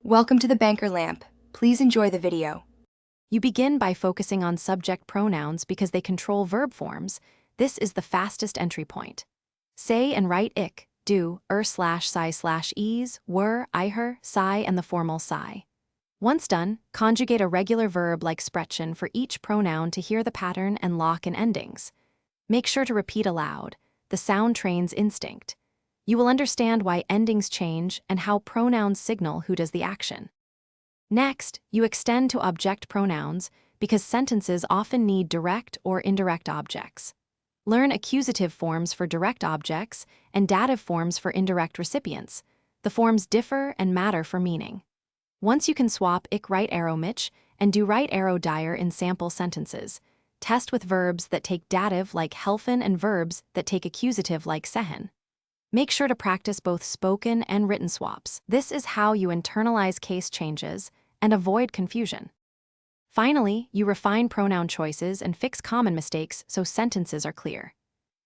Welcome to the Banker Lamp. Please enjoy the video. You begin by focusing on subject pronouns because they control verb forms. This is the fastest entry point. Say and write ich, du, /, were, I, her, sigh, and the formal sigh. Once done, conjugate a regular verb like sprechen for each pronoun to hear the pattern and lock in endings. Make sure to repeat aloud. The sound trains instinct. You will understand why endings change and how pronouns signal who does the action. Next, you extend to object pronouns because sentences often need direct or indirect objects. Learn accusative forms for direct objects and dative forms for indirect recipients. The forms differ and matter for meaning. Once you can swap ich right arrow mich and do right arrow dire in sample sentences, test with verbs that take dative like helfen and verbs that take accusative like sehen. Make sure to practice both spoken and written swaps. This is how you internalize case changes and avoid confusion. Finally, you refine pronoun choices and fix common mistakes so sentences are clear.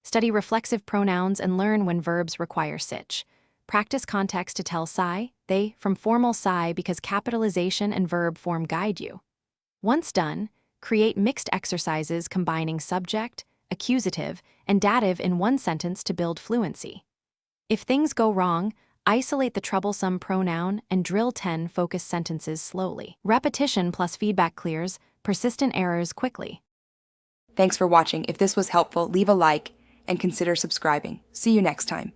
Study reflexive pronouns and learn when verbs require sich. Practice context to tell sigh, they, from formal sigh because capitalization and verb form guide you. Once done, create mixed exercises combining subject, accusative, and dative in one sentence to build fluency. If things go wrong, isolate the troublesome pronoun and drill 10 focused sentences slowly. Repetition plus feedback clears persistent errors quickly. Thanks for watching. If this was helpful, leave a like and consider subscribing. See you next time.